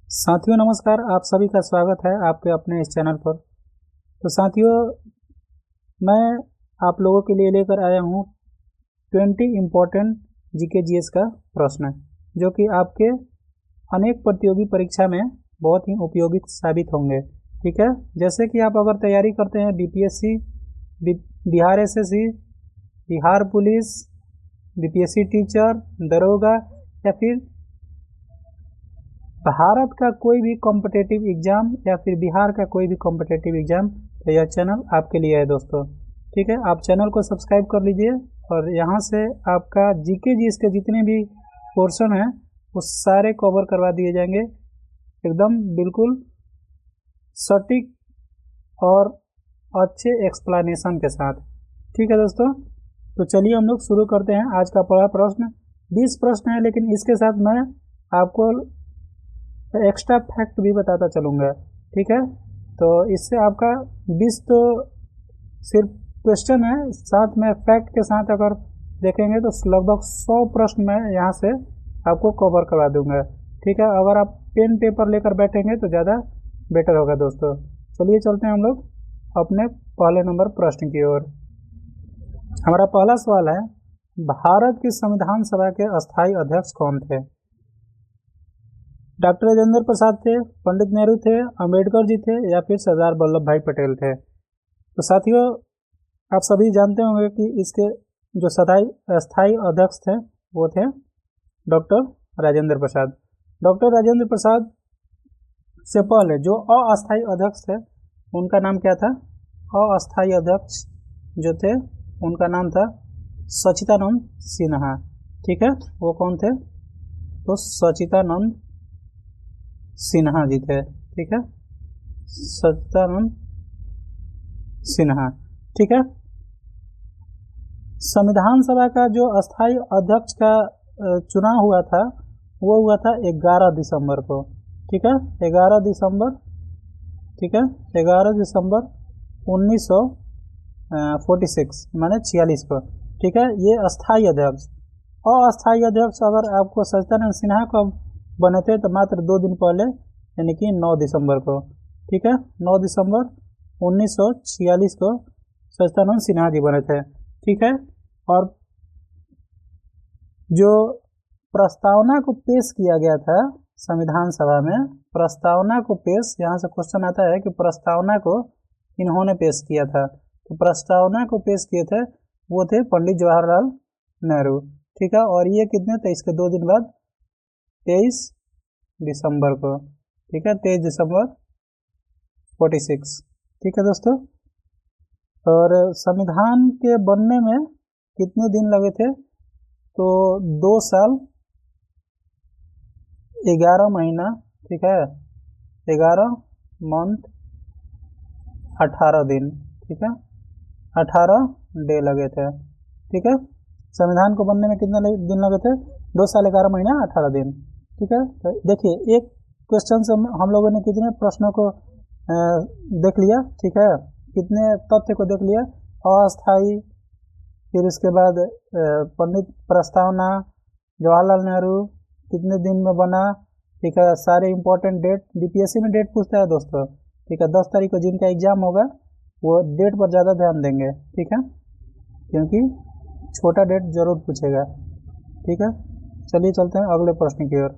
साथियों नमस्कार, आप सभी का स्वागत है आपके अपने इस चैनल पर। तो साथियों, मैं आप लोगों के लिए लेकर आया हूँ 20 इम्पोर्टेंट जीके जीएस का प्रश्न, जो कि आपके अनेक प्रतियोगी परीक्षा में बहुत ही उपयोगी साबित होंगे। ठीक है, जैसे कि आप अगर तैयारी करते हैं BPSC, Bihar SSC, Bihar police, BPSC teacher, दरोगा या फिर भारत का कोई भी कॉम्पिटेटिव एग्जाम या फिर बिहार का कोई भी कॉम्पिटेटिव एग्जाम, तो यह चैनल आपके लिए है दोस्तों। ठीक है, आप चैनल को सब्सक्राइब कर लीजिए और यहाँ से आपका जीके जीएस के जितने भी पोर्शन हैं वो सारे कवर करवा दिए जाएंगे, एकदम बिल्कुल सटीक और अच्छे एक्सप्लेनेशन के साथ। ठीक है दोस्तों, तो चलिए हम लोग शुरू करते हैं। आज का पहला प्रश्न 20 प्रश्न है, लेकिन इसके साथ मैं आपको एक्स्ट्रा फैक्ट भी बताता चलूँगा। ठीक है, तो इससे आपका 20 तो सिर्फ क्वेश्चन है, साथ में फैक्ट के साथ अगर देखेंगे तो लगभग 100 प्रश्न मैं यहाँ से आपको कवर करवा दूंगा। ठीक है, अगर आप पेन पेपर लेकर बैठेंगे तो ज़्यादा बेटर होगा दोस्तों। चलिए चलते हैं हम लोग अपने पहले नंबर प्रश्न की ओर। हमारा पहला सवाल है, भारत की संविधान सभा के अस्थायी अध्यक्ष कौन थे? डॉक्टर राजेंद्र प्रसाद थे, पंडित नेहरू थे, अंबेडकर जी थे या फिर सरदार वल्लभ भाई पटेल थे? तो साथियों, आप सभी जानते होंगे कि इसके जो अस्थायी अध्यक्ष थे वो थे डॉक्टर राजेंद्र प्रसाद। डॉक्टर राजेंद्र प्रसाद से पहले जो अस्थायी अध्यक्ष थे उनका नाम क्या था? अस्थायी अध्यक्ष जो थे उनका नाम था सच्चिदानंद सिन्हा। ठीक है, वो कौन थे? तो सच्चिदानंद सिन्हा जी थे। ठीक है, सच्चिदानंद सिन्हा। ठीक है, संविधान सभा का जो अस्थायी अध्यक्ष का चुनाव हुआ था वो हुआ था 11 दिसंबर को। ठीक है, 11 दिसंबर। ठीक है, 11 दिसंबर 1946 माने 46 को। ठीक है, ये अस्थायी अध्यक्ष। अस्थायी अध्यक्ष अगर आपको सच्चिदानंद सिन्हा को बने थे तो मात्र 2 दिन पहले, यानी कि 9 दिसंबर को। ठीक है, 9 दिसंबर 1946 को सच्चिदानंद सिन्हा जी बने थे। ठीक है, और जो प्रस्तावना को पेश किया गया था संविधान सभा में, प्रस्तावना को पेश, यहाँ से क्वेश्चन आता है कि प्रस्तावना को इन्होंने पेश किया था। तो प्रस्तावना को पेश किए थे वो थे पंडित जवाहरलाल नेहरू। ठीक है, और ये कितने थे? इसके 2 दिन बाद 23 दिसंबर को। ठीक है, 23 दिसंबर 46। ठीक है दोस्तों, और संविधान के बनने में कितने दिन लगे थे? तो 2 साल 11 महीना। ठीक है, 11 मंथ 18 दिन। ठीक है, 18 डे लगे थे। ठीक है, संविधान को बनने में कितने दिन लगे थे? 2 साल 11 महीना 18 दिन। ठीक है, तो देखिए एक क्वेश्चन से हम लोगों ने कितने प्रश्नों को देख लिया। ठीक है, कितने तथ्य को देख लिया? अस्थायी, फिर उसके बाद पंडित प्रस्तावना, जवाहरलाल नेहरू कितने दिन में बना। ठीक है, सारे इंपॉर्टेंट डेट, बीपीएससी में डेट पूछता है दोस्तों। ठीक है, 10 तारीख को जिनका एग्जाम होगा वो डेट पर ज़्यादा ध्यान देंगे। ठीक है, क्योंकि छोटा डेट जरूर पूछेगा। ठीक है, चलिए चलते हैं अगले प्रश्न की ओर।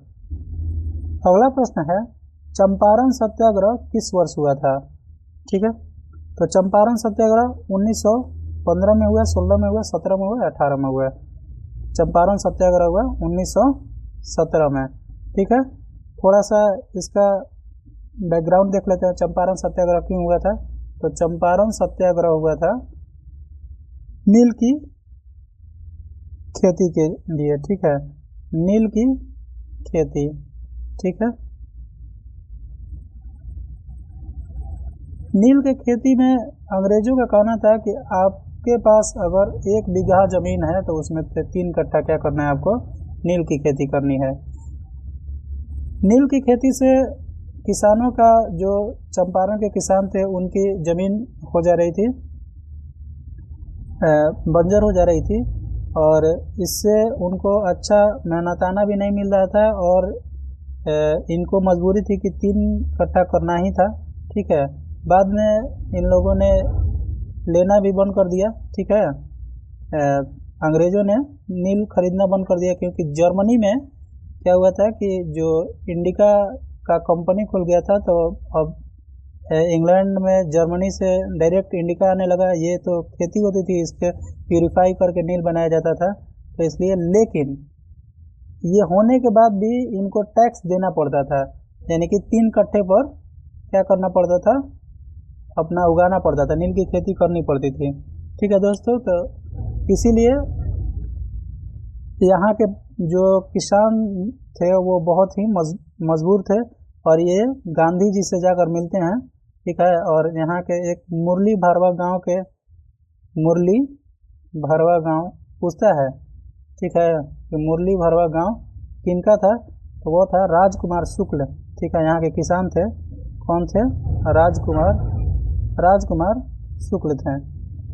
अगला प्रश्न है, चंपारण सत्याग्रह किस वर्ष हुआ था? ठीक है, तो चंपारण सत्याग्रह 1915 में हुआ, 16 में हुआ, 17 में हुआ, 18 में हुआ। चंपारण सत्याग्रह हुआ 1917 में। ठीक है, थोड़ा सा इसका बैकग्राउंड देख लेते हैं। चंपारण सत्याग्रह क्यों हुआ था? तो चंपारण सत्याग्रह हुआ था नील की खेती के लिए। ठीक है, नील की खेती। ठीक है, नील के खेती में अंग्रेजों का कहना था कि आपके पास अगर 1 बीघा जमीन है तो उसमें 3 कट्ठा क्या करना है आपको? नील की खेती करनी है। नील की खेती से किसानों का, जो चंपारण के किसान थे, उनकी जमीन हो जा रही थी, बंजर हो जा रही थी, और इससे उनको अच्छा मेहनताना भी नहीं मिल रहा था और इनको मजबूरी थी कि 3 कट्ठा करना ही था, ठीक है। बाद में इन लोगों ने लेना भी बंद कर दिया, ठीक है। अंग्रेजों ने नील खरीदना बंद कर दिया, क्योंकि जर्मनी में क्या हुआ था कि जो इंडिका का कंपनी खुल गया था, तो अब इंग्लैंड में जर्मनी से डायरेक्ट इंडिका आने लगा। ये तो खेती होती थी, इसके प्यूरिफाई करके नील बनाया जाता था, तो इसलिए। लेकिन ये होने के बाद भी इनको टैक्स देना पड़ता था, यानी कि 3 कट्ठे पर क्या करना पड़ता था, अपना उगाना पड़ता था, नील की खेती करनी पड़ती थी, ठीक है दोस्तों। तो इसीलिए यहाँ के जो किसान थे वो बहुत ही मजबूर थे, और ये गांधी जी से जाकर मिलते हैं, ठीक है। और यहाँ के एक मुरली भरवा गांव के, मुरली भरवा गांव पूछता है, ठीक है, कि मुरली भरवा गांव किनका था, तो वो था राजकुमार शुक्ल, ठीक है। यहाँ के किसान थे, कौन थे, राजकुमार शुक्ल थे,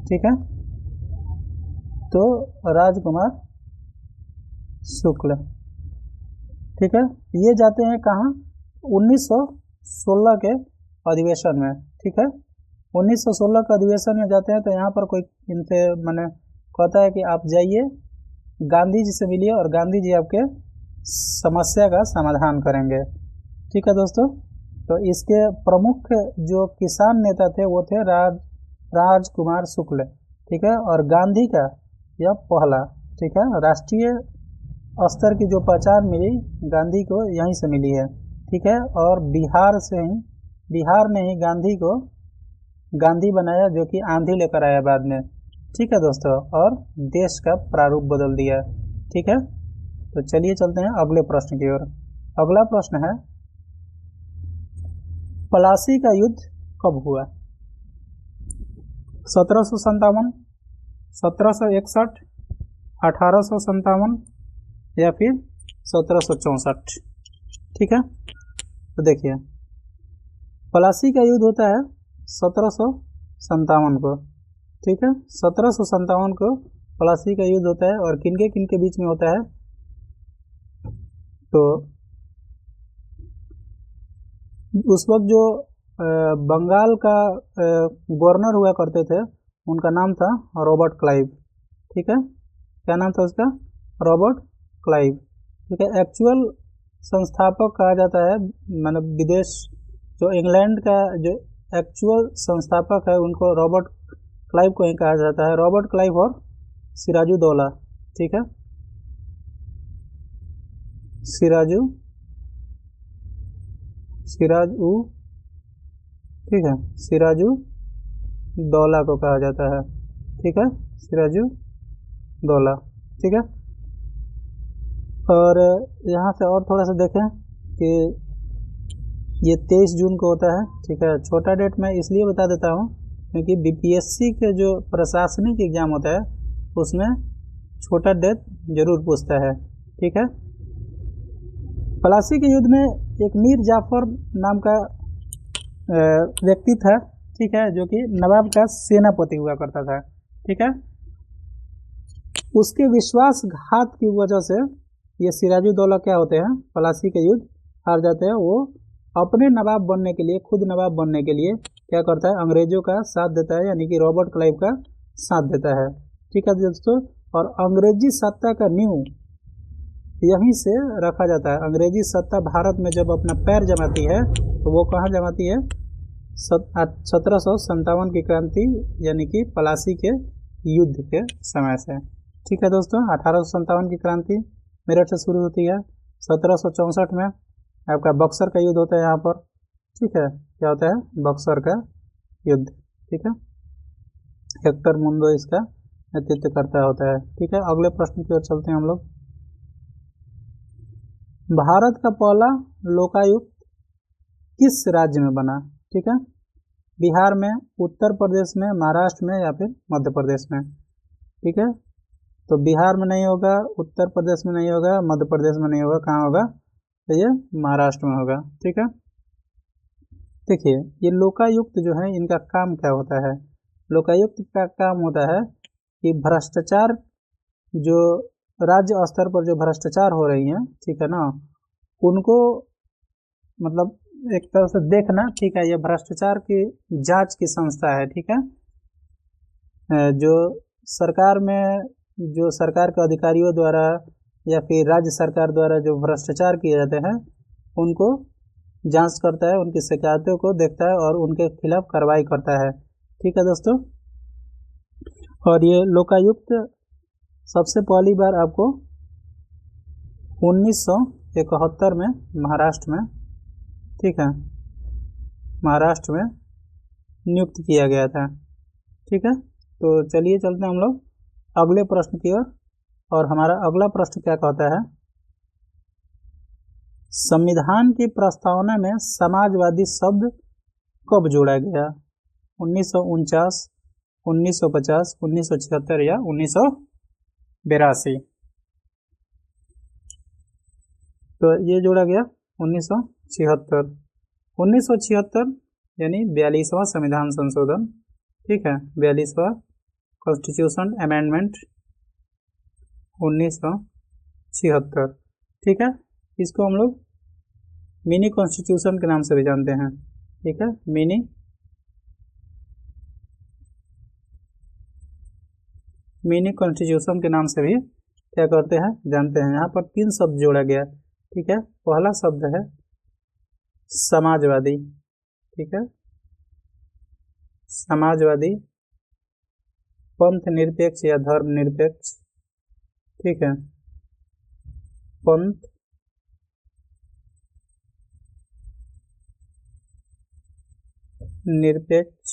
ठीक है। तो राजकुमार शुक्ल, ठीक है। ये जाते हैं कहाँ, 1916 के अधिवेशन में, ठीक है। 1916 के अधिवेशन में जाते हैं, तो यहाँ पर कोई इनसे मैंने कहता है कि आप जाइए गांधी जी से मिलिए, और गांधी जी आपके समस्या का समाधान करेंगे, ठीक है दोस्तों। तो इसके प्रमुख जो किसान नेता थे वो थे राजकुमार शुक्ल, ठीक है। और गांधी का यह पहला, ठीक है, राष्ट्रीय स्तर की जो पहचान मिली गांधी को यहीं से मिली है, ठीक है। और बिहार ने ही गांधी को गांधी बनाया, जो कि आंधी लेकर आया बाद में, ठीक है दोस्तों, और देश का प्रारूप बदल दिया, ठीक है। तो चलिए चलते हैं अगले प्रश्न की ओर। अगला प्रश्न है, प्लासी का युद्ध कब हुआ, 1757, 1761, 1857 या फिर 1764, ठीक है। तो देखिए, प्लासी का युद्ध होता है 1757 को, ठीक है। 1757 को प्लासी का युद्ध होता है, और किनके किनके बीच में होता है, तो उस वक्त जो बंगाल का गवर्नर हुआ करते थे, उनका नाम था रॉबर्ट क्लाइव, ठीक है। क्या नाम था उसका, रॉबर्ट क्लाइव, ठीक है। एक्चुअल संस्थापक कहा जाता है, मतलब विदेश जो इंग्लैंड का जो एक्चुअल संस्थापक है, उनको रॉबर्ट क्लाइव को ही कहा जाता है, रॉबर्ट क्लाइव और सिराजुद्दौला, ठीक है। ठीक है, सिराजुद्दौला को कहा जाता है, ठीक है, सिराजुद्दौला, ठीक है। और यहाँ से और थोड़ा सा देखें कि ये 23 जून को होता है, ठीक है। छोटा डेट मैं इसलिए बता देता हूँ क्योंकि बीपीएससी के जो प्रशासनिक एग्जाम होता है उसमें छोटा डेट जरूर पूछता है, ठीक है। प्लासी के युद्ध में एक मीर जाफर नाम का व्यक्ति था, ठीक है, जो कि नवाब का सेनापति हुआ करता था, ठीक है। उसके विश्वासघात की वजह से ये सिराजुद्दौला क्या होते हैं, प्लासी के युद्ध हार जाते हैं। वो अपने नवाब बनने के लिए, खुद नवाब बनने के लिए क्या करता है, अंग्रेजों का साथ देता है, यानी कि रॉबर्ट क्लाइव का साथ देता है, ठीक है दोस्तों। और अंग्रेजी सत्ता का नींव यहीं से रखा जाता है। अंग्रेजी सत्ता भारत में जब अपना पैर जमाती है तो वो कहाँ जमाती है, 1757 की क्रांति, यानी कि प्लासी के युद्ध के समय से, ठीक है दोस्तों। 1857 की क्रांति मेरठ से शुरू होती है, 1764 में आपका बक्सर का युद्ध होता है यहाँ पर, ठीक है। क्या होता है, बक्सर का युद्ध, ठीक है। हेक्टर मुंडो इसका नेतृत्व करता होता है, ठीक है। अगले प्रश्न की ओर चलते हैं हम लोग। भारत का पहला लोकायुक्त किस राज्य में बना, ठीक है। बिहार में, उत्तर प्रदेश में, महाराष्ट्र में या फिर मध्य प्रदेश में, ठीक है। तो बिहार में नहीं होगा, उत्तर प्रदेश में नहीं होगा, मध्य प्रदेश में नहीं होगा, कहाँ होगा, तो ये महाराष्ट्र में होगा, ठीक है। देखिए, ये लोकायुक्त जो है इनका काम क्या होता है, लोकायुक्त का काम होता है कि भ्रष्टाचार, जो राज्य स्तर पर जो भ्रष्टाचार हो रही हैं, ठीक है ना, उनको मतलब एक तरह से देखना, ठीक है, ये भ्रष्टाचार की जांच की संस्था है, ठीक है। जो सरकार में, जो सरकार के अधिकारियों द्वारा या फिर राज्य सरकार द्वारा जो भ्रष्टाचार किए जाते हैं उनको जांच करता है, उनकी शिकायतों को देखता है और उनके खिलाफ कार्रवाई करता है, ठीक है दोस्तों। और ये लोकायुक्त सबसे पहली बार आपको 1971 में महाराष्ट्र में, ठीक है, महाराष्ट्र में नियुक्त किया गया था, ठीक है। तो चलिए चलते हैं हम लोग अगले प्रश्न की ओर। और हमारा अगला प्रश्न क्या कहता है, संविधान की प्रस्तावना में समाजवादी शब्द कब जोड़ा गया? 1949, 1950, 1976 या 1982? तो ये जोड़ा गया 1976। 1976 यानी 42वां संविधान संशोधन, ठीक है, 42वां कॉन्स्टिट्यूशन अमेंडमेंट 1976, ठीक है। इसको हम लोग मिनी कॉन्स्टिट्यूशन के नाम से भी जानते हैं, ठीक है, मिनी कॉन्स्टिट्यूशन के नाम से भी क्या करते हैं, जानते हैं। यहाँ पर 3 शब्द जोड़ा गया, ठीक है। पहला शब्द है समाजवादी, ठीक है, समाजवादी, पंथ निरपेक्ष या धर्म निरपेक्ष, ठीक है, पंथ निरपेक्ष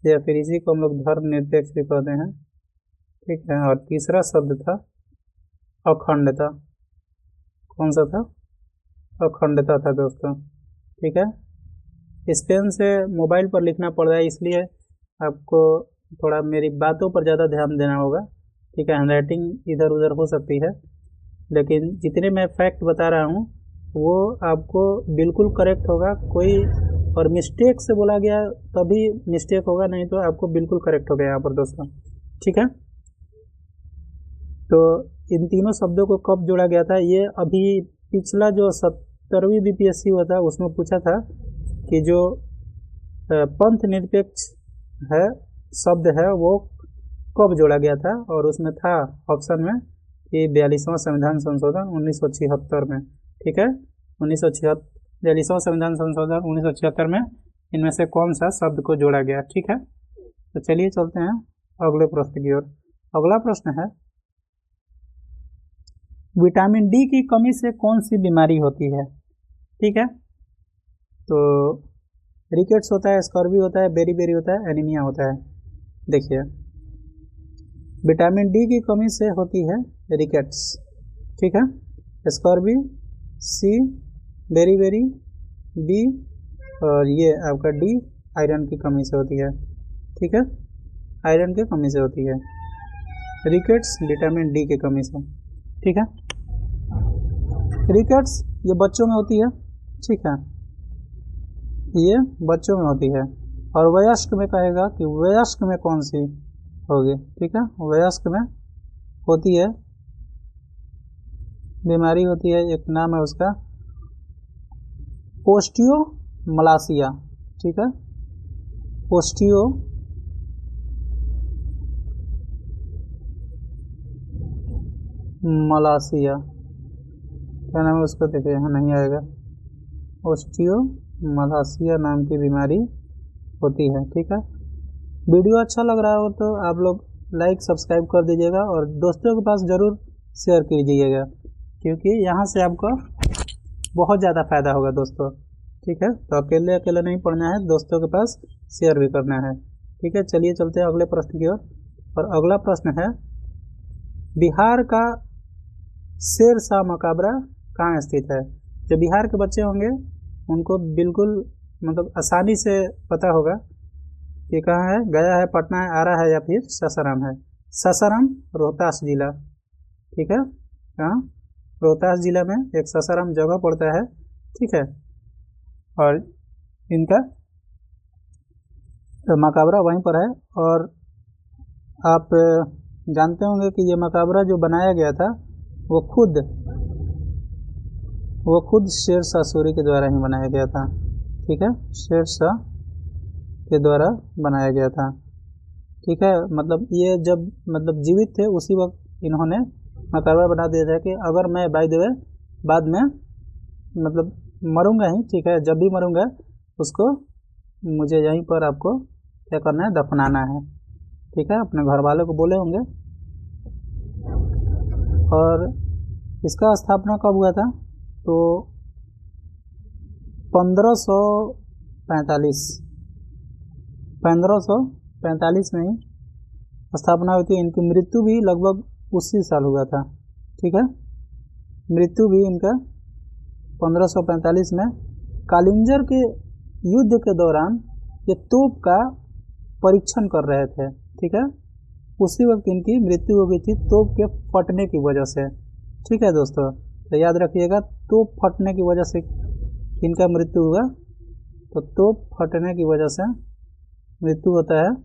या फिर इसी को हम लोग धर्म निरपेक्ष भी कहते हैं, ठीक है। और तीसरा शब्द था अखंडता। कौन सा था? अखंडता था दोस्तों, ठीक है। इस पेन से मोबाइल पर लिखना पड़ रहा है, इसलिए आपको थोड़ा मेरी बातों पर ज़्यादा ध्यान देना होगा, ठीक है। हैंडराइटिंग इधर उधर हो सकती है, लेकिन जितने मैं फैक्ट बता रहा हूँ वो आपको बिल्कुल करेक्ट होगा। कोई और मिस्टेक से बोला गया तभी मिस्टेक होगा, नहीं तो आपको बिल्कुल करेक्ट होगा यहाँ पर दोस्तों, ठीक है। तो इन तीनों शब्दों को कब जोड़ा गया था? ये अभी पिछला जो 70वीं बीपीएससी हुआ था उसमें पूछा था कि जो पंथ निरपेक्ष है शब्द है वो कब जोड़ा गया था, और उसमें था ऑप्शन में कि 42वां संविधान संशोधन 1976 में, ठीक है। 42वां संविधान संशोधन 1976 में इनमें से कौन सा शब्द को जोड़ा गया, ठीक है। तो चलिए चलते हैं अगले प्रश्न की ओर। अगला प्रश्न है, विटामिन डी की कमी से कौन सी बीमारी होती है, ठीक है। तो रिकेट्स होता है, स्कर्वी होता है, बेरी होता है, एनीमिया होता है। देखिए, विटामिन डी की कमी से होती है रिकेट्स, ठीक है, स्कर्वी सी, बेरी बी, और ये आपका डी आयरन की कमी से होती है, ठीक है, आयरन की कमी से होती है। रिकेट्स विटामिन डी की कमी से, ठीक है। रिकेट्स ये बच्चों में होती है, ठीक है, ये बच्चों में होती है। और वयस्क में कहेगा कि वयस्क में कौन सी होगी, ठीक है। वयस्क में होती है बीमारी होती है, एक नाम है उसका ओस्टियोमलासिया, ठीक है, ओस्टियोमलासिया, क्या नाम है उसका? देखिए यहाँ नहीं आएगा, ओस्टियोमलासिया नाम की बीमारी होती है, ठीक है। वीडियो अच्छा लग रहा हो तो आप लोग लाइक सब्सक्राइब कर दीजिएगा और दोस्तों के पास ज़रूर शेयर कीजिएगा, क्योंकि यहाँ से आपको बहुत ज़्यादा फ़ायदा होगा दोस्तों, ठीक है। तो अकेले नहीं पढ़ना है, दोस्तों के पास शेयर भी करना है, ठीक है। चलिए चलते हैं अगले प्रश्न की ओर। और अगला प्रश्न है, बिहार का शेरशाह मकबरा कहाँ स्थित है? जो बिहार के बच्चे होंगे उनको बिल्कुल मतलब आसानी से पता होगा कि कहाँ है, गया है, पटना है, आरा है या फिर सासाराम है। सासाराम रोहतास जिला, ठीक है, कहाँ? रोहतास जिला में एक सासाराम जगह पड़ता है, ठीक है। और इनका मकबरा वहीं पर है। और आप जानते होंगे कि ये मकबरा जो बनाया गया था वो खुद वो खुद शेरशाह सूरी के द्वारा ही बनाया गया था। ठीक है, शेरशाह के द्वारा बनाया गया था। ठीक है, मतलब ये जब मतलब जीवित थे उसी वक्त इन्होंने मकबरा बना दिया था कि अगर मैं बाय द वे बाद में मतलब मरूंगा ही, ठीक है, जब भी मरूंगा उसको मुझे यहीं पर आपको क्या करना है, दफनाना है। ठीक है, अपने घर वालों को बोले होंगे। और इसका स्थापना कब हुआ था, तो 1545 में ही स्थापना हुई थी। इनकी मृत्यु भी लगभग उसी साल हुआ था। ठीक है, मृत्यु भी इनका 1545 में कालिंजर के युद्ध के दौरान ये तोप का परीक्षण कर रहे थे। ठीक है, उसी वक्त इनकी मृत्यु हो गई थी तोप के फटने की वजह से। ठीक है दोस्तों, तो याद रखिएगा, तोप फटने की वजह से इनका मृत्यु हुआ, तो तोप फटने की वजह से मृत्यु होता है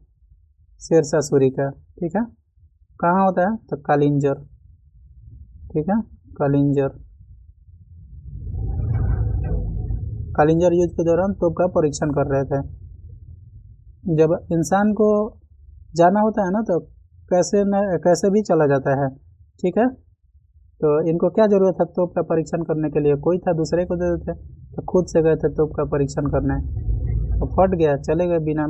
शेरशाह सूरी का। ठीक है, कहाँ होता है, तो कालिंजर। ठीक है, कालिंजर युद्ध के दौरान तोप का परीक्षण कर रहे थे। जब इंसान को जाना होता है ना, तो कैसे भी चला जाता है। ठीक है, तो इनको क्या जरूरत है तोप का परीक्षण करने के लिए, कोई था दूसरे को दे देते, तो खुद से गए थे तोप का परीक्षण करने, तो फट गया, चले गए बिना,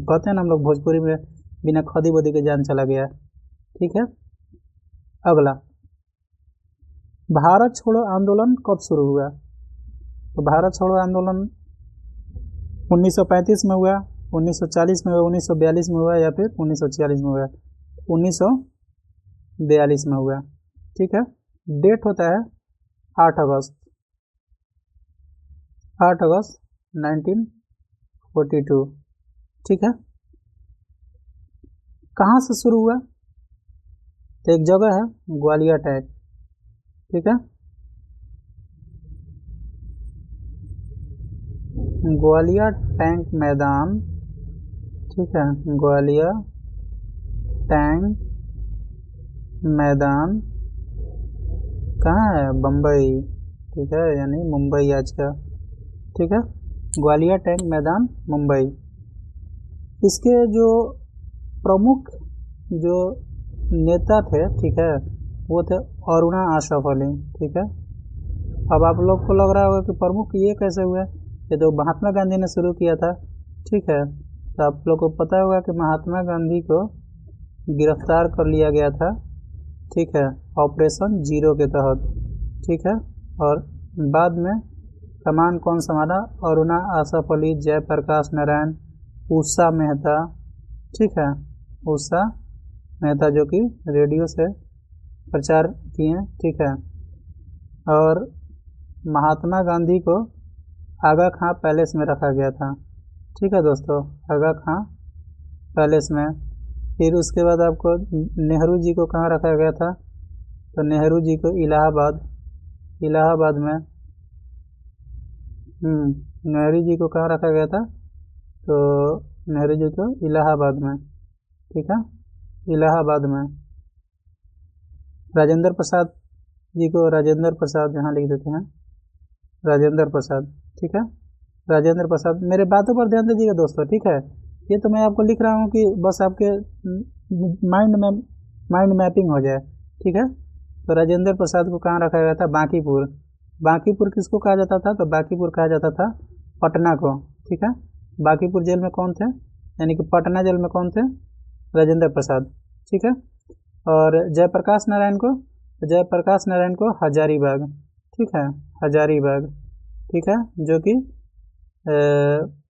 कहते हैं ना हम लोग भोजपुरी में, बिना खदी बदी के जान चला गया। ठीक है, अगला, भारत छोड़ो आंदोलन कब शुरू हुआ, तो भारत छोड़ो आंदोलन 1935 में हुआ, 1940 में हुआ, 1942 में हुआ, या फिर 1946 में हुआ, 1942 में हुआ। ठीक है, डेट होता है 8 अगस्त 1942। ठीक है, कहाँ से शुरू हुआ, तो एक जगह है ग्वालियर टैंक। ठीक है, ग्वालियर टैंक मैदान। ठीक है, ग्वालियर टैंक मैदान कहाँ है, बम्बई। ठीक है, यानी मुंबई आज का। ठीक है, ग्वालियर टैंक मैदान मुंबई। इसके जो प्रमुख जो नेता थे, ठीक है, वो थे अरुणा आशरफ अली। ठीक है, अब आप लोग को लग रहा होगा कि प्रमुख ये कैसे हुए, ये तो महात्मा गांधी ने शुरू किया था। ठीक है, तो आप लोग को पता होगा कि महात्मा गांधी को गिरफ्तार कर लिया गया था। ठीक है, ऑपरेशन जीरो के तहत। ठीक है, और बाद में कमान कौन संभाला, अरुणा आसफ अली, जयप्रकाश नारायण, उषा मेहता। ठीक है, उषा मेहता जो कि रेडियो से प्रचार किए। ठीक है, और महात्मा गांधी को आगा खां पैलेस में रखा गया था। ठीक है दोस्तों, आगा खां पैलेस में। फिर उसके बाद आपको नेहरू जी को कहाँ रखा गया था, तो नेहरू जी को इलाहाबाद में। नेहरू जी को कहाँ रखा गया था, तो नेहरू जी को इलाहाबाद में। ठीक है, इलाहाबाद में। राजेंद्र प्रसाद जी को राजेंद्र प्रसाद यहाँ लिख देते हैं, राजेंद्र प्रसाद। ठीक है, राजेंद्र प्रसाद। मेरे बातों पर ध्यान दीजिएगा दोस्तों। ठीक है, ये तो मैं आपको लिख रहा हूँ कि बस आपके माइंड मैपिंग हो जाए। ठीक है, तो राजेंद्र प्रसाद को कहाँ रखा गया था, बांकीपुर। बांकीपुर किसको कहा जाता था, तो बांकीपुर कहा जाता था पटना को। ठीक है, बांकीपुर जेल में कौन थे, यानी कि पटना जेल में कौन थे, राजेंद्र प्रसाद। ठीक है, और जयप्रकाश नारायण को हजारीबाग। ठीक है, हजारीबाग। ठीक है, जो कि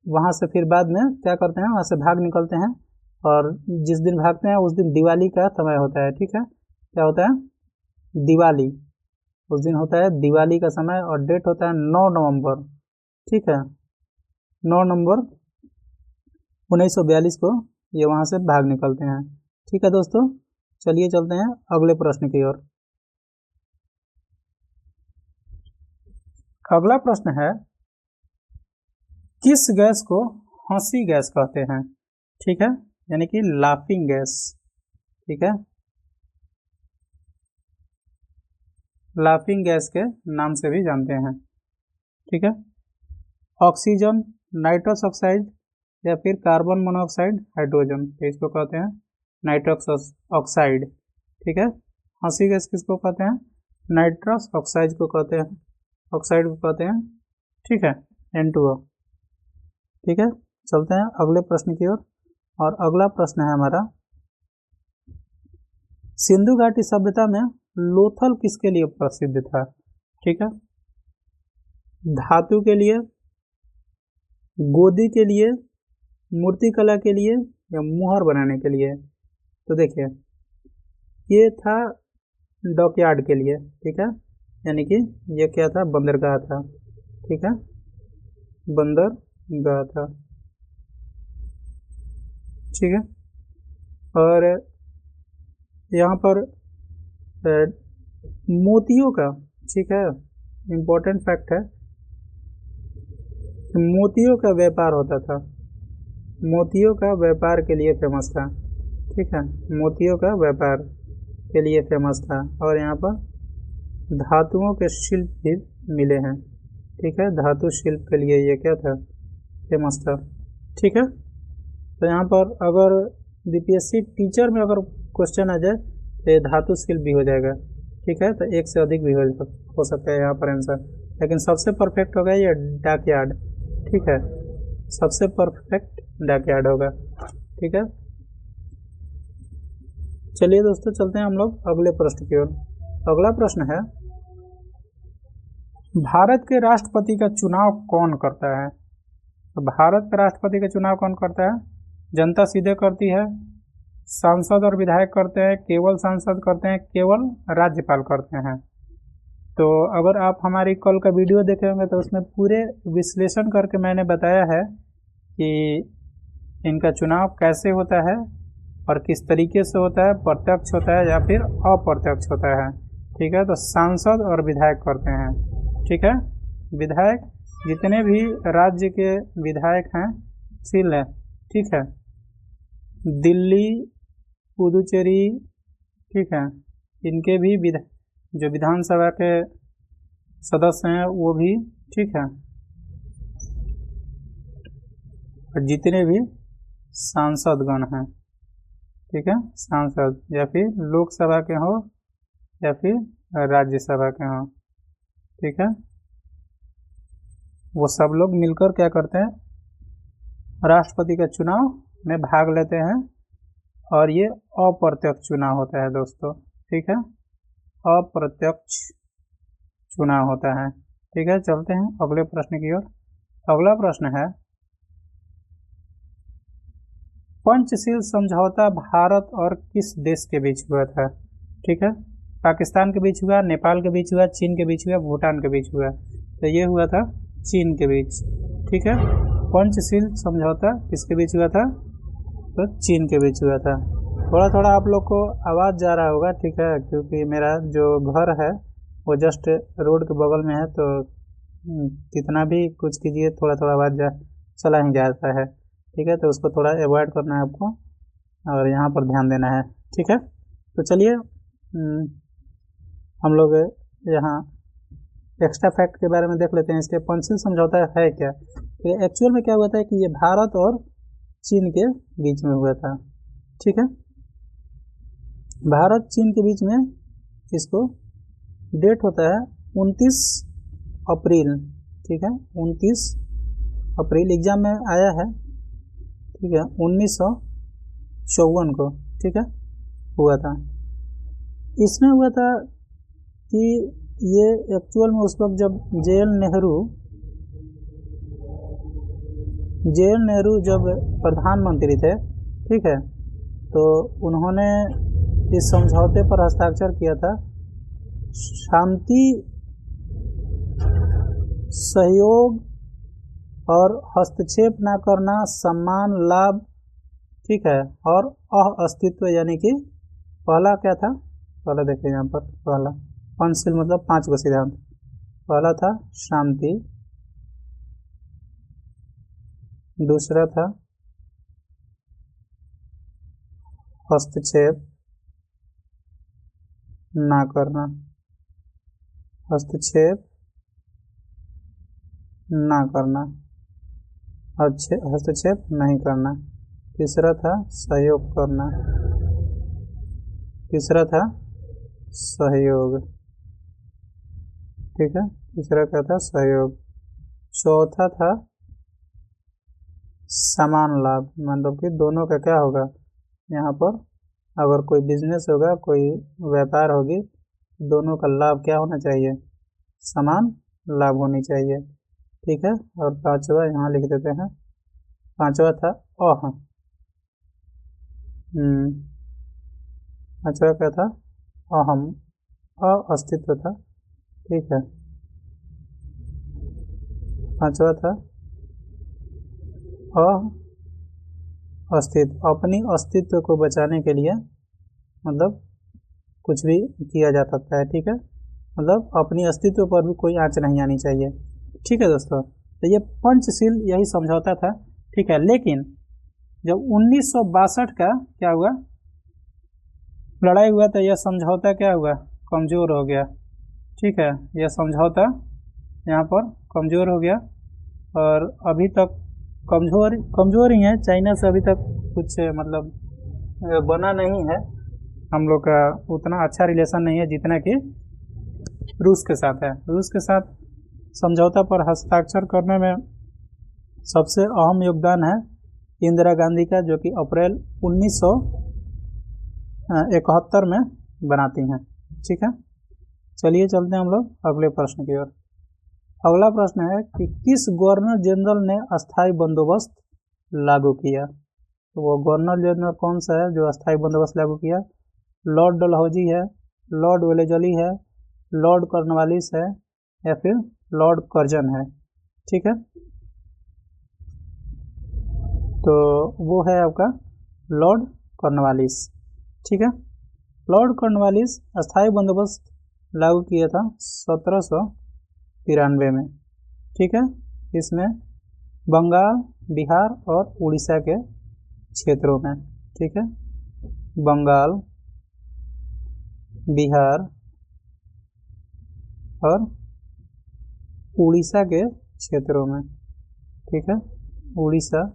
वहाँ से फिर बाद में क्या करते हैं, वहाँ से भाग निकलते हैं, और जिस दिन भागते हैं उस दिन दिवाली का समय होता है। ठीक है, क्या होता है, दिवाली, उस दिन होता है दिवाली का समय, और डेट होता है 9 नवंबर। ठीक है, 9 नवंबर 1942 को ये वहाँ से भाग निकलते हैं। ठीक है दोस्तों, चलिए चलते हैं अगले प्रश्न की ओर। अगला प्रश्न है, किस गैस को हंसी गैस कहते हैं। ठीक है, यानी कि लाफिंग गैस। ठीक है, लाफिंग गैस के नाम से भी जानते हैं। ठीक है, ऑक्सीजन, नाइट्रस ऑक्साइड या फिर कार्बन मोनोऑक्साइड, हाइड्रोजन, तो इसको कहते हैं नाइट्रस ऑक्साइड। ठीक है, हंसी गैस किसको कहते हैं? नाइट्रस ऑक्साइड को कहते हैं, ऑक्साइड को कहते हैं। ठीक है, N2O। ठीक है, चलते हैं अगले प्रश्न की ओर। और अगला प्रश्न है हमारा, सिंधु घाटी सभ्यता में लोथल किसके लिए प्रसिद्ध था? ठीक है, धातु के लिए, गोदी के लिए, मूर्तिकला के लिए या मुहर बनाने के लिए? तो देखिए, ये था डॉकयार्ड के लिए। ठीक है, यानी कि ये क्या था? बंदरगाह था। ठीक है, बंदरगाह था। ठीक है, और यहाँ पर मोतियों का, ठीक है, इम्पोर्टेंट फैक्ट है, मोतियों का व्यापार होता था, मोतियों का व्यापार के लिए फेमस था। ठीक है, मोतियों का व्यापार के लिए फेमस था। और यहाँ पर धातुओं के शिल्प भी मिले हैं। ठीक है, धातु शिल्प के लिए ये क्या था? फेमस था। ठीक है, तो यहाँ पर अगर बीपीएससी टीचर में अगर क्वेश्चन आ जाए तो ये धातु शिल्प भी हो जाएगा। ठीक है, तो एक से अधिक भी हो सकता है यहाँ पर आंसर, लेकिन सबसे परफेक्ट होगा ये डॉकयार्ड। ठीक है, सबसे परफेक्ट डॉकयार्ड होगा। ठीक है, चलिए दोस्तों, चलते हैं हम लोग अगले प्रश्न की ओर। अगला प्रश्न है, भारत के राष्ट्रपति का चुनाव कौन करता है? तो भारत के राष्ट्रपति का चुनाव कौन करता है? जनता सीधे करती है, सांसद और विधायक करते हैं, केवल सांसद करते हैं, केवल राज्यपाल करते हैं। तो अगर आप हमारी कल का वीडियो देखे होंगे तो उसमें पूरे विश्लेषण करके मैंने बताया है कि इनका चुनाव कैसे होता है और किस तरीके से होता है, प्रत्यक्ष होता है या फिर अप्रत्यक्ष होता है। ठीक है, तो सांसद और विधायक करते हैं। ठीक है, विधायक जितने भी राज्य के विधायक हैं, ठीक है, दिल्ली, पुदुचेरी, ठीक है, इनके भी जो विधानसभा के सदस्य हैं वो भी, ठीक है, और जितने भी सांसदगण हैं, ठीक है, सांसद या फिर लोकसभा के हो या फिर राज्यसभा के हो, ठीक है, वो सब लोग मिलकर क्या करते हैं? राष्ट्रपति का चुनाव में भाग लेते हैं। और ये अप्रत्यक्ष चुनाव होता है दोस्तों। ठीक है, अप्रत्यक्ष चुनाव होता है। ठीक है, चलते हैं अगले प्रश्न की ओर। अगला प्रश्न है, पंचशील समझौता भारत और किस देश के बीच हुआ था? ठीक है, पाकिस्तान के बीच हुआ, नेपाल के बीच हुआ, चीन के बीच हुआ, भूटान के बीच हुआ। तो ये हुआ था चीन के बीच। ठीक है, पंचशील समझौता किसके बीच हुआ था? तो चीन के बीच हुआ था। थोड़ा थोड़ा आप लोग को आवाज़ जा रहा होगा, ठीक है, क्योंकि मेरा जो घर है वो जस्ट रोड के बगल में है, तो कितना भी कुछ कीजिए थोड़ा थोड़ा आवाज़ चला ही जाता है। ठीक है, तो उसको थोड़ा अवॉइड करना है आपको और यहाँ पर ध्यान देना है। ठीक है, तो चलिए हम लोग यहाँ एक्स्ट्रा फैक्ट के बारे में देख लेते हैं। इसके पंचशील समझौता है क्या? एक्चुअल में क्या हुआ था कि ये भारत और चीन के बीच में हुआ था। ठीक है, भारत चीन के बीच में इसको डेट होता है 29 अप्रैल। ठीक है, 29 अप्रैल एग्जाम में आया है। ठीक है, 1954 को, ठीक है, हुआ था। इसमें हुआ था कि ये एक्चुअल में उस वक्त जब जे.एन. नेहरू जब प्रधानमंत्री थे, ठीक है, तो उन्होंने इस समझौते पर हस्ताक्षर किया था। शांति, सहयोग और हस्तक्षेप न करना, सम्मान, लाभ, ठीक है, और अस्तित्व, यानी कि पहला क्या था? पहला देखिए यहाँ पर, पहला पंचशील मतलब 5 को सिद्धांत। पहला था शांति, दूसरा था हस्तक्षेप ना करना, हस्तक्षेप ना करना, हस्तक्षेप नहीं करना। तीसरा था सहयोग करना, तीसरा था सहयोग, ठीक है, तीसरा क्या था, सहयोग। चौथा था समान लाभ, मतलब कि दोनों का क्या होगा, यहाँ पर अगर कोई बिजनेस होगा, कोई व्यापार होगी, दोनों का लाभ क्या होना चाहिए, समान लाभ होनी चाहिए, ठीक है। और पांचवा यहाँ लिख देते हैं, पांचवा था अह, पांचवा क्या था, अहम, अस्तित्व था, ठीक है। पांचवा था अस्तित्व, अपनी अस्तित्व को बचाने के लिए मतलब कुछ भी किया जा सकता है, ठीक है, मतलब अपनी अस्तित्व पर भी कोई आंच नहीं आनी चाहिए, ठीक है दोस्तों। तो ये पंचशील यही समझौता था, ठीक है। लेकिन जब 1962 का क्या हुआ, लड़ाई हुआ, तो यह समझौता क्या हुआ, कमजोर हो गया, ठीक है। यह समझौता यहाँ पर कमजोर हो गया और अभी तक कमजोर ही है, चाइना से अभी तक कुछ मतलब बना नहीं है, हम लोग का उतना अच्छा रिलेशन नहीं है जितना कि रूस के साथ है। रूस के साथ समझौता पर हस्ताक्षर करने में सबसे अहम योगदान है इंदिरा गांधी का, जो कि अप्रैल 1971 में बनाती हैं, ठीक है। चलिए चलते हैं हम लोग अगले प्रश्न की ओर। अगला प्रश्न है कि किस गवर्नर जनरल ने अस्थायी बंदोबस्त लागू किया। तो वो गवर्नर जनरल कौन सा है जो अस्थायी बंदोबस्त लागू किया, लॉर्ड डलहौजी है, लॉर्ड वेलेजली है, लॉर्ड कॉर्नवालिस है, या फिर लॉर्ड कर्जन है, ठीक है। तो वो है आपका लॉर्ड कॉर्नवालिस, ठीक है। लॉर्ड कॉर्नवालिस अस्थायी बंदोबस्त लागू किया था 1793 में, ठीक है। इसमें बंगाल, बिहार और उड़ीसा के क्षेत्रों में, ठीक है, बंगाल, बिहार और उड़ीसा के क्षेत्रों में, ठीक है, उड़ीसा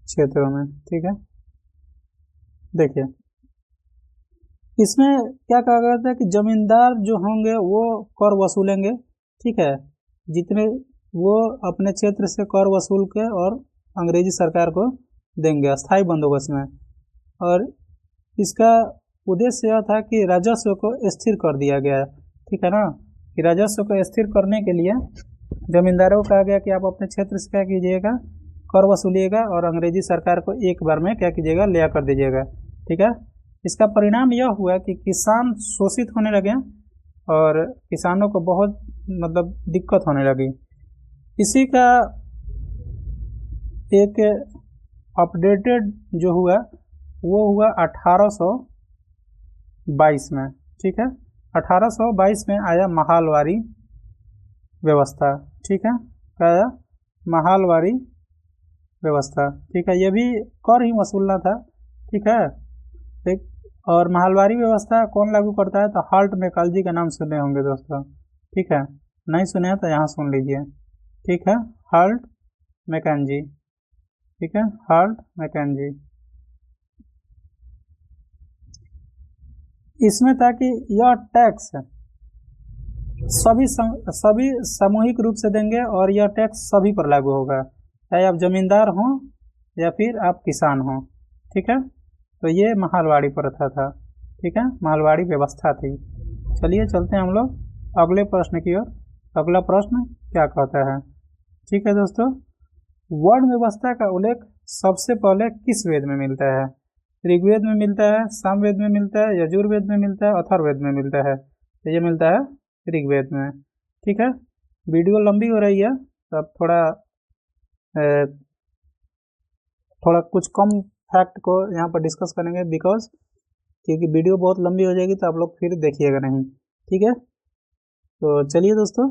क्षेत्रों में, ठीक है। देखिए इसमें क्या कहा गया था कि जमींदार जो होंगे वो कर वसूलेंगे, ठीक है, जितने वो अपने क्षेत्र से कर वसूल के और अंग्रेजी सरकार को देंगे अस्थायी बंदोबस्त में। और इसका उद्देश्य यह था कि राजस्व को स्थिर कर दिया गया, ठीक है ना, कि राजस्व को स्थिर करने के लिए जमींदारों को कहा गया कि आप अपने क्षेत्र से क्या कीजिएगा, कर वसूलिएगा और अंग्रेजी सरकार को एक बार में क्या कीजिएगा, लिया कर दीजिएगा, ठीक है। इसका परिणाम यह हुआ कि किसान शोषित होने लगे और किसानों को बहुत मतलब दिक्कत होने लगी। इसी का एक अपडेटेड जो हुआ वो हुआ 1822 में, ठीक है। 1822 में आया महालवारी व्यवस्था, ठीक है, क्या आया, महालवारी व्यवस्था, ठीक है। ये भी कर ही वसूलना था, ठीक है, ठीक। और महालवारी व्यवस्था कौन लागू करता है, तो हाल्ट मैकालजी का नाम सुने होंगे दोस्तों, ठीक है, नहीं सुने हैं तो यहाँ सुन लीजिए, ठीक है, हाल्ट मैकेंजी, ठीक है, हाल्ट मैकेंजी। इसमें था कि यह टैक्स सभी सामूहिक रूप से देंगे और यह टैक्स सभी पर लागू होगा, चाहे आप जमींदार हों या फिर आप किसान हों, ठीक है। तो ये महालवाड़ी प्रथा था, ठीक है, महालवाड़ी व्यवस्था थी। चलिए चलते हैं हम लोग अगले प्रश्न की ओर। अगला प्रश्न क्या कहता है, ठीक है दोस्तों, वर्ण व्यवस्था का उल्लेख सबसे पहले किस वेद में मिलता है, ऋग्वेद में मिलता है, सामवेद में मिलता है, यजुर्वेद में मिलता है, अथर्ववेद में मिलता है। तो ये मिलता है ऋग्वेद में, ठीक है। वीडियो लंबी हो रही है तो अब थोड़ा कुछ कम फैक्ट को यहाँ पर डिस्कस करेंगे, बिकॉज क्योंकि वीडियो बहुत लंबी हो जाएगी तो आप लोग फिर देखिएगा नहीं, ठीक है। तो चलिए दोस्तों,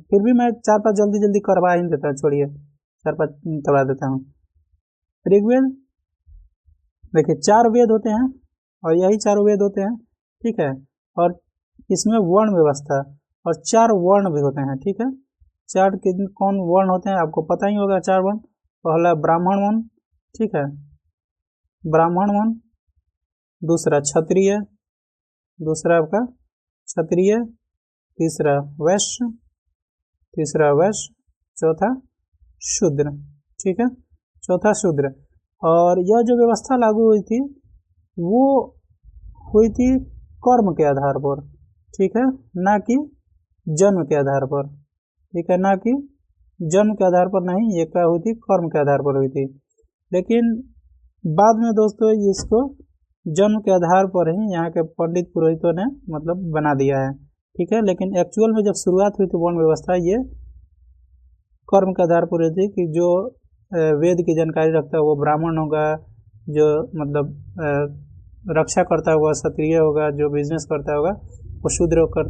फिर भी मैं 4-5 जल्दी करवा ही देता हूँ, छोड़िए 4-5 करवा देता हूँ। ऋग्वेद, देखिए 4 वेद होते हैं और यही 4 वेद होते हैं, ठीक है। और इसमें वर्ण व्यवस्था और 4 वर्ण भी होते हैं, ठीक है। 4 कौन वर्ण होते हैं आपको पता ही होगा। 4 वर्ण, पहला ब्राह्मण वर्ण, ठीक है, ब्राह्मण वर्ण, दूसरा क्षत्रिय, दूसरा आपका क्षत्रिय, तीसरा वैश्य, चौथा शूद्र, ठीक है, चौथा शूद्र। और यह जो व्यवस्था लागू हुई थी वो हुई थी कर्म के आधार पर, ठीक है, ना कि जन्म के आधार पर, ठीक है, ना कि जन्म के आधार पर नहीं, ये क्या हुई थी, कर्म के आधार पर हुई थी। लेकिन बाद में दोस्तों इसको जन्म के आधार पर ही यहाँ के पंडित पुरोहितों ने मतलब बना दिया है, ठीक है। लेकिन एक्चुअल में जब शुरुआत हुई थी वर्ण व्यवस्था, ये कर्म के आधार पर हुई थी कि जो वेद की जानकारी रखता है वो ब्राह्मण होगा, जो मतलब रक्षा करता होगा क्षत्रिय होगा, जो बिजनेस करता होगा वो शूद्र होकर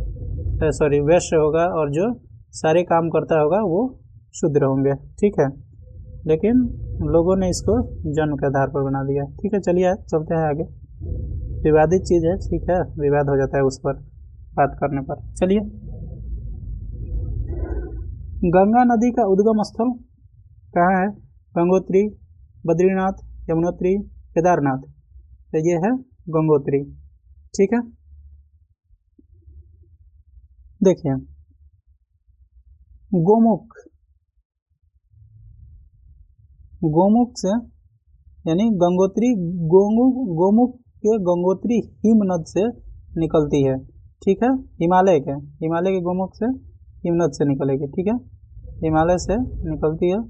वैश्य होगा, और जो सारे काम करता होगा वो शूद्र होंगे, ठीक है। लेकिन लोगों ने इसको जन्म के आधार पर बना दिया, ठीक है। चलिए चलते हैं आगे। विवादित चीज़ है, ठीक है, विवाद हो जाता है उस पर बात करने पर। चलिए, गंगा नदी का उद्गम स्थल कहाँ है? गंगोत्री, बद्रीनाथ, यमुनोत्री, केदारनाथ। तो ये है गंगोत्री, ठीक है। देखिए, गोमुख से यानी गंगोत्री गोमुख के गंगोत्री हिमनद से निकलती है, ठीक है। हिमालय के गोमुख से हिमनद से निकलेगी, ठीक है, हिमालय से निकलती है,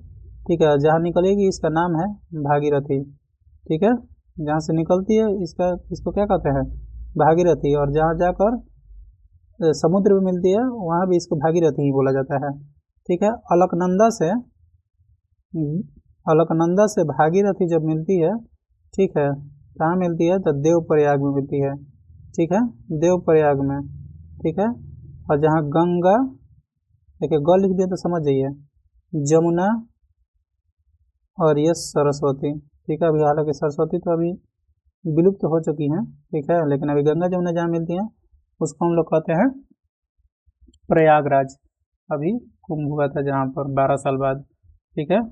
ठीक है। जहाँ निकलेगी इसका नाम है भागीरथी, ठीक है। जहाँ से निकलती है इसको क्या कहते हैं? भागीरथी। और जहाँ जाकर समुद्र में मिलती है वहाँ भी इसको भागीरथी ही बोला जाता है, ठीक है। अलकनंदा से भागीरथी जब मिलती है, ठीक है, कहाँ मिलती है? तो देवप्रयाग में मिलती है, ठीक है, देवप्रयाग में, ठीक है। और जहाँ गंगा, देखिए ग लिख दिया तो समझ जाइए, जमुना और ये सरस्वती, ठीक है। अभी हालांकि सरस्वती तो अभी विलुप्त हो चुकी हैं, ठीक है, लेकिन अभी गंगा जमुना जहाँ मिलती हैं उसको हम लोग कहते हैं प्रयागराज। अभी कुंभ हुआ था जहाँ पर 12 साल बाद, ठीक है,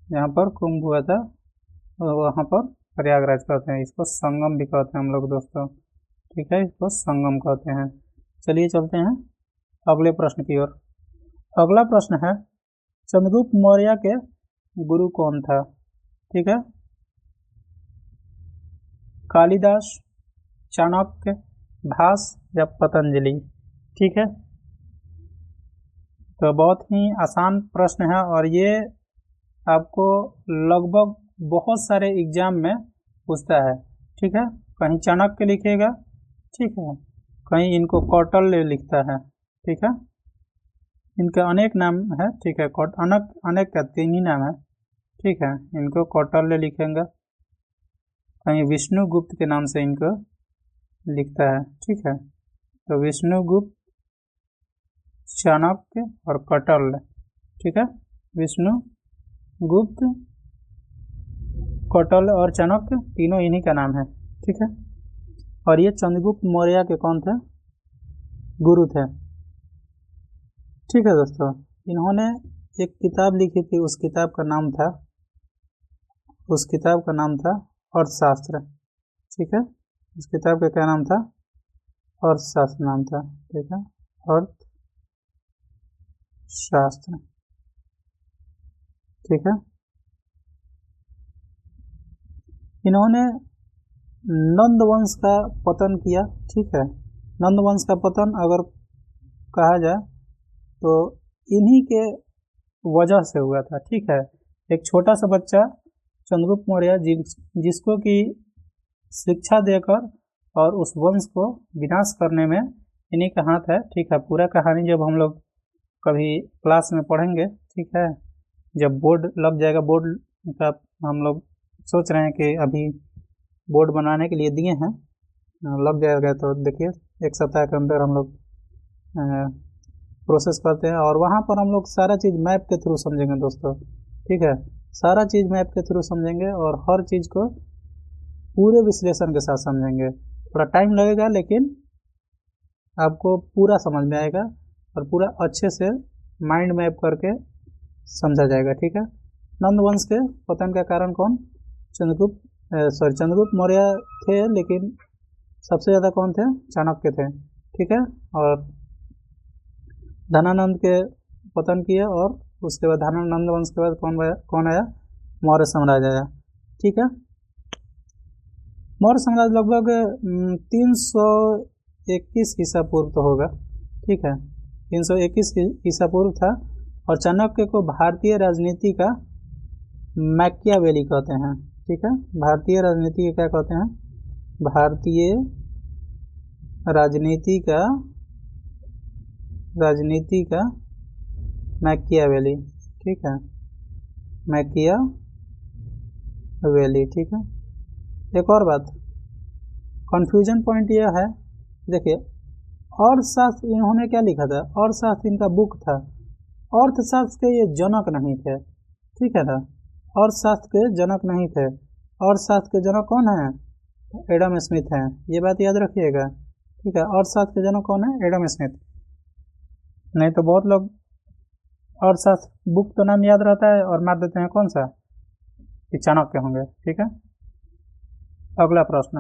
जहाँ पर कुंभ हुआ था वहाँ पर प्रयागराज कहते हैं। इसको संगम भी कहते हैं हम लोग दोस्तों, ठीक है, इसको संगम कहते हैं। चलिए चलते हैं अगले प्रश्न की ओर। अगला प्रश्न है, चंद्रगुप्त मौर्य के गुरु कौन था? ठीक है, कालिदास, चाणक्य, भास या पतंजलि। ठीक है, तो बहुत ही आसान प्रश्न है और ये आपको लगभग बहुत सारे एग्जाम में पूछता है। ठीक है, कहीं चाणक्य लिखेगा, ठीक है, कहीं इनको कौटिल्य लिखता है। ठीक है, इनके अनेक नाम है, ठीक है, अनेक का 3 ही नाम है, ठीक है, इनको कौटिल्य लिखेंगे, कहीं विष्णुगुप्त के नाम से इनको लिखता है। ठीक है, तो विष्णुगुप्त, चाणक्य और कौटिल्य। ठीक है, विष्णुगुप्त, कौटिल्य और चाणक्य तीनों इन्हीं का नाम है। ठीक है, और ये चंद्रगुप्त मौर्य के कौन थे? गुरु थे। ठीक है दोस्तों, इन्होंने एक किताब लिखी थी, उस किताब का नाम था अर्थशास्त्र। ठीक है, उस किताब का क्या नाम था? अर्थशास्त्र नाम था। ठीक है, अर्थशास्त्र। ठीक है, इन्होंने नंद वंश का पतन किया। ठीक है, नंद वंश का पतन अगर कहा जाए तो इन्हीं के वजह से हुआ था। ठीक है, एक छोटा सा बच्चा चंद्रगुप्त मौर्य जिसको कि शिक्षा देकर और उस वंश को विनाश करने में इन्हीं का हाथ है। ठीक है, पूरा कहानी जब हम लोग कभी क्लास में पढ़ेंगे, ठीक है, जब बोर्ड लग जाएगा, बोर्ड का हम लोग सोच रहे हैं कि अभी बोर्ड बनाने के लिए दिए हैं, लग जाएगा तो देखिए 1 सप्ताह के अंदर हम लोग प्रोसेस करते हैं और वहाँ पर हम लोग सारा चीज़ मैप के थ्रू समझेंगे दोस्तों। ठीक है, सारा चीज़ मैप के थ्रू समझेंगे और हर चीज़ को पूरे विश्लेषण के साथ समझेंगे। थोड़ा टाइम लगेगा लेकिन आपको पूरा समझ में आएगा और पूरा अच्छे से माइंड मैप करके समझा जाएगा। ठीक है। नंद वंश के पतन का कारण कौन? चंद्रगुप्त मौर्य थे, लेकिन सबसे ज़्यादा कौन थे? चाणक्य थे। ठीक है। और धनानंद के पतन किए और उसके बाद धनानंद वंश के बाद कौन आया? मौर्य साम्राज्य आया। ठीक है। मौर्य साम्राज्य लगभग 321 ईसा पूर्व तो होगा। ठीक है, 321 ईसा पूर्व था। और चाणक्य को भारतीय राजनीति का मैकियावेली कहते हैं। ठीक है, भारतीय राजनीति क्या कहते हैं? भारतीय राजनीति का मैकियावेली। ठीक है, मैकियावेली। ठीक है। एक और बात, कंफ्यूजन पॉइंट यह है, देखिए अर्थशास्त्र इन्होंने क्या लिखा था? अर्थशास्त्र इनका बुक था। अर्थशास्त्र के ये जनक नहीं थे। ठीक है ना, अर्थशास्त्र के जनक नहीं थे। अर्थशास्त्र के जनक कौन है? एडम स्मिथ हैं। ये बात याद रखिएगा। ठीक है, अर्थशास्त्र के जनक कौन है? Adam Smith. नहीं तो बहुत लोग अर्थशास्त्र बुक तो नाम याद रहता है और मार देते हैं कौन सा, कि चाणक्य होंगे। ठीक है। अगला प्रश्न,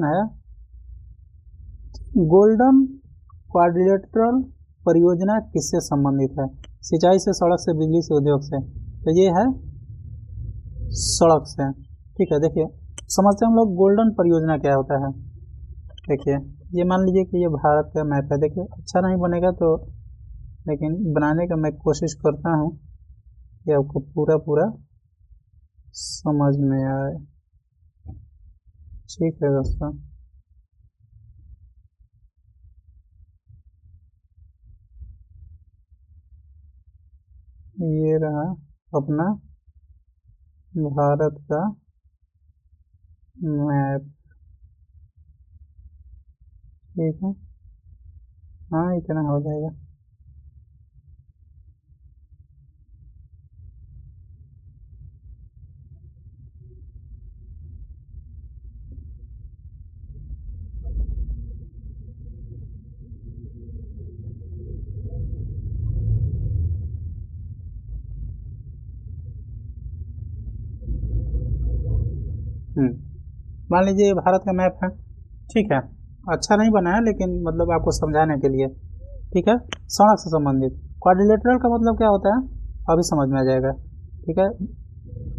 है गोल्डन क्वाड्रिलेटरल परियोजना किससे संबंधित है? सिंचाई से, सड़क से, बिजली से, उद्योग से। तो ये है सड़क से। ठीक है, देखिए समझते हैं हम लोग गोल्डन परियोजना क्या होता है। देखिए ये मान लीजिए कि ये भारत का मैप है। देखिए अच्छा नहीं बनेगा तो, लेकिन बनाने का मैं कोशिश करता हूँ कि आपको पूरा समझ में आए। ठीक है दोस्तों, ये रहा अपना भारत का मैप। ठीक है, हाँ इतना हो जाएगा। मान लीजिए ये भारत का मैप है। ठीक है, अच्छा नहीं बना है लेकिन मतलब आपको समझाने के लिए। ठीक है, सड़क से संबंधित। क्वाड्रिलेटरल का मतलब क्या होता है अभी समझ में आ जाएगा। ठीक है,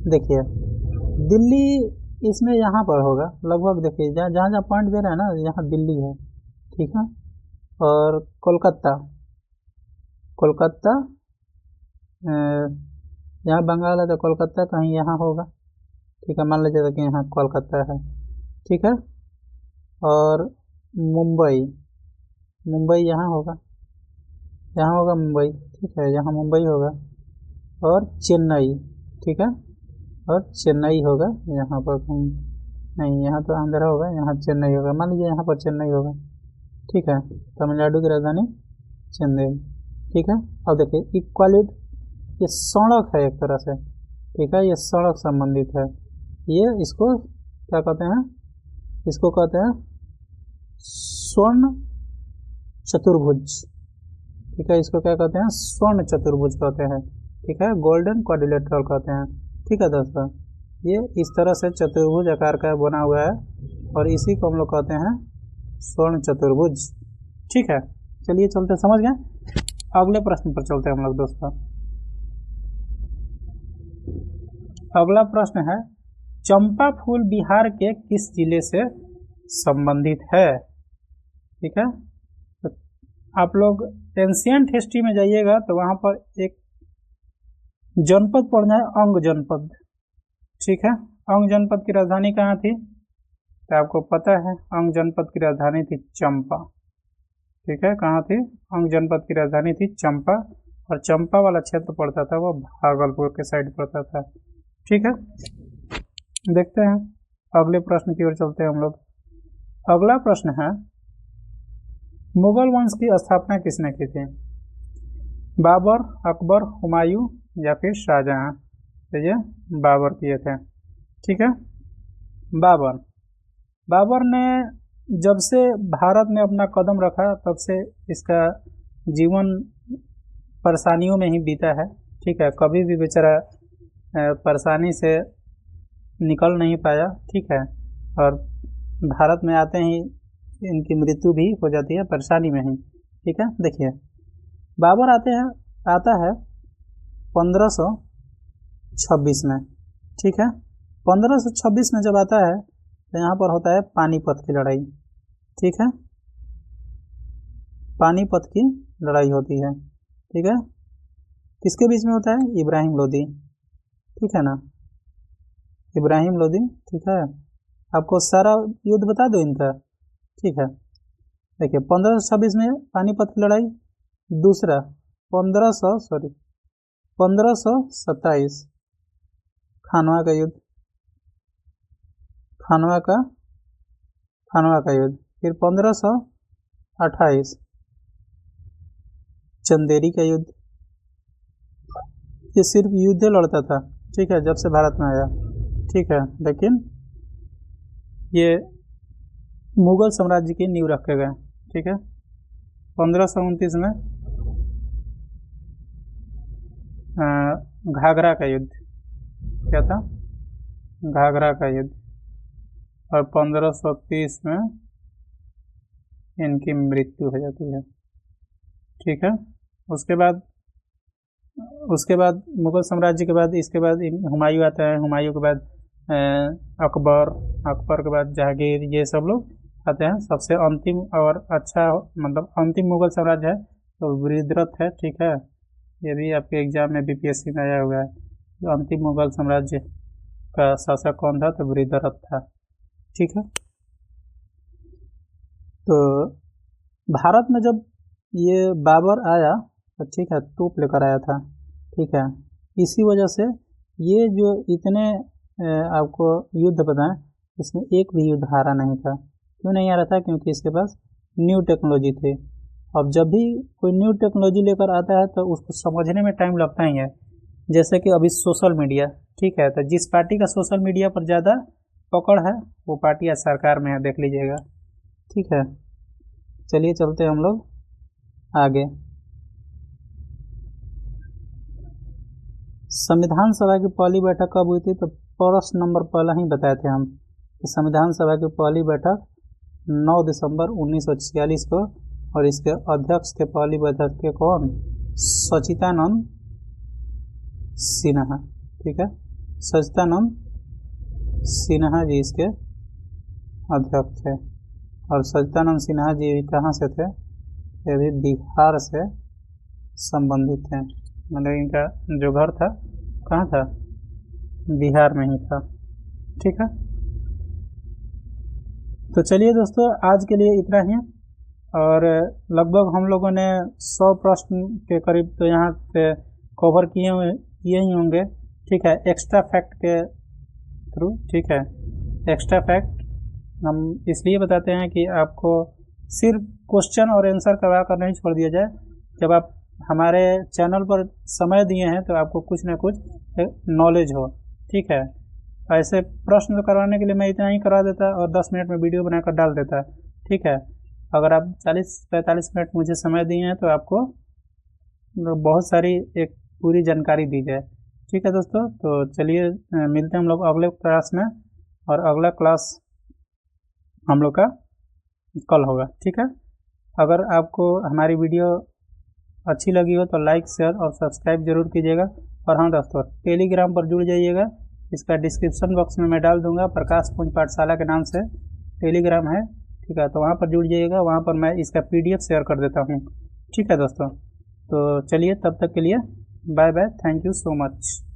देखिए दिल्ली इसमें यहाँ पर होगा लगभग। देखिए जहाँ जहाँ पॉइंट दे रहे हैं ना, यहाँ दिल्ली है। ठीक है, और कोलकाता यहाँ बंगाल है तो कोलकाता कहीं यहाँ होगा। ठीक है, मान लीजिए कि यहाँ कोलकाता है। ठीक है, और मुंबई यहाँ होगा मुंबई। ठीक है, यहाँ मुंबई होगा। और चेन्नई। ठीक है, और चेन्नई होगा यहाँ पर कहीं। नहीं, यहाँ तो आंध्रा होगा, यहाँ चेन्नई होगा। मान लीजिए यहाँ पर चेन्नई होगा। ठीक है, तमिलनाडु की राजधानी चेन्नई। ठीक है, अब देखिए इक्वालिटी, ये सड़क है एक तरह से। ठीक है, ये सड़क संबंधित है। ये इसको क्या कहते हैं? इसको कहते हैं स्वर्ण चतुर्भुज। ठीक है, इसको क्या कहते हैं? स्वर्ण चतुर्भुज कहते हैं। ठीक है, गोल्डन क्वाड्रिलेटरल कहते हैं। ठीक है दोस्तों, ये इस तरह से चतुर्भुज आकार का बना हुआ है और इसी को हम लोग कहते हैं स्वर्ण चतुर्भुज। ठीक है, चलिए चलते, समझ गए। अगले प्रश्न पर चलते हैं हम लोग दोस्तों। अगला प्रश्न है, चंपा फूल बिहार के किस जिले से संबंधित है? ठीक है, तो आप लोग एंशियंट हिस्ट्री में जाइएगा तो वहां पर एक जनपद पढ़ना है, अंग जनपद। ठीक है, अंग जनपद की राजधानी कहाँ थी? तो आपको पता है अंग जनपद की राजधानी थी चंपा। ठीक है, कहाँ थी? अंग जनपद की राजधानी थी चंपा। और चंपा वाला क्षेत्र पड़ता था वो भागलपुर के साइड पड़ता था। ठीक है, देखते हैं अगले प्रश्न की ओर चलते हैं हम लोग। अगला प्रश्न है, मुगल वंश की स्थापना किसने की थी? बाबर, अकबर, हुमायूं या फिर शाहजहां? तो ये बाबर किए थे। ठीक है, बाबर। बाबर ने जब से भारत में अपना कदम रखा तब से इसका जीवन परेशानियों में ही बीता है। ठीक है, कभी भी बेचारा परेशानी से निकल नहीं पाया। ठीक है, और भारत में आते ही इनकी मृत्यु भी हो जाती है परेशानी में ही। ठीक है, देखिए बाबर आता है 1526 में। ठीक है, 1526 में जब आता है तो यहाँ पर होता है पानीपत की लड़ाई। ठीक है, पानीपत की लड़ाई होती है। ठीक है, किसके बीच में होता है? इब्राहिम लोदी। ठीक है ना, इब्राहिम लोदी। ठीक है, आपको सारा युद्ध बता दो इनका। ठीक है, देखिए 1526 में पानीपत की लड़ाई। दूसरा 1527 खानवा का युद्ध। खानवा का युद्ध। फिर 1528 चंदेरी का युद्ध। ये सिर्फ युद्ध लड़ता था। ठीक है, जब से भारत में आया। ठीक है, लेकिन ये मुगल साम्राज्य की नींव रखे गए। ठीक है, 1529 में घाघरा का युद्ध। क्या था? घाघरा का युद्ध। और 1530 में इनकी मृत्यु हो जाती है। ठीक है, उसके बाद मुगल साम्राज्य के बाद इसके बाद हुमायूं आता है। हुमायूं के बाद अकबर के बाद जहांगीर, ये सब लोग आते हैं। सबसे अंतिम और अच्छा मतलब अंतिम मुगल साम्राज्य है तो वृद्धरथ है। ठीक है, ये भी आपके एग्जाम में बीपीएससी में आया हुआ है। तो अंतिम मुगल साम्राज्य का शासक कौन था? तो वृद्धरथ था। ठीक है, तो भारत में जब ये बाबर आया तो ठीक है तोप लेकर आया था। ठीक है, इसी वजह से ये जो इतने आपको युद्ध बताएं इसमें एक भी युद्ध हारा नहीं था। क्यों नहीं हारा था? क्योंकि इसके पास न्यू टेक्नोलॉजी थी। अब जब भी कोई न्यू टेक्नोलॉजी लेकर आता है तो उसको समझने में टाइम लगता ही है। जैसे कि अभी सोशल मीडिया। ठीक है, तो जिस पार्टी का सोशल मीडिया पर ज़्यादा पकड़ है वो पार्टी आज सरकार में है, देख लीजिएगा। ठीक है, चलिए चलते हैं हम लोग आगे। संविधान सभा की पहली बैठक कब हुई थी? तो प्रश्न नंबर पहला ही बताए थे हम कि संविधान सभा की पहली बैठक 9 दिसंबर 1946 को, और इसके अध्यक्ष थे पहली बैठक के कौन? सचिदानंद सिन्हा। ठीक है, सचिदानंद सिन्हा जी इसके अध्यक्ष थे। और सचिदानंद सिन्हा जी कहाँ से थे? ये भी बिहार से संबंधित थे। मतलब इनका जो घर था कहाँ था? बिहार में ही था। ठीक है, तो चलिए दोस्तों आज के लिए इतना ही। और लगभग हम लोगों ने 100 प्रश्न के करीब तो यहाँ पे कवर किए ही होंगे। ठीक है, एक्स्ट्रा फैक्ट के थ्रू। ठीक है, एक्स्ट्रा फैक्ट हम इसलिए बताते हैं कि आपको सिर्फ क्वेश्चन और आंसर करवा कर नहीं छोड़ दिया जाए। जब आप हमारे चैनल पर समय दिए हैं तो आपको कुछ ना कुछ नॉलेज हो। ठीक है, ऐसे प्रश्न करवाने के लिए मैं इतना ही करवा देता और 10 मिनट में वीडियो बनाकर डाल देता। ठीक है, अगर आप 40-45 मिनट मुझे समय दिए हैं तो आपको बहुत सारी एक पूरी जानकारी दी जाए। ठीक है दोस्तों, तो चलिए मिलते हैं हम लोग अगले क्लास में। और अगला क्लास हम लोग का कल होगा। ठीक है, अगर आपको हमारी वीडियो अच्छी लगी हो तो लाइक, शेयर और सब्सक्राइब जरूर कीजिएगा। और हाँ दोस्तों, टेलीग्राम पर जुड़ जाइएगा। इसका डिस्क्रिप्शन बॉक्स में मैं डाल दूंगा। प्रकाश पुंज पाठशाला के नाम से टेलीग्राम है। ठीक है, तो वहाँ पर जुड़ जाइएगा। वहाँ पर मैं इसका PDF शेयर कर देता हूँ। ठीक है दोस्तों, तो चलिए तब तक के लिए bye bye. Thank you so much.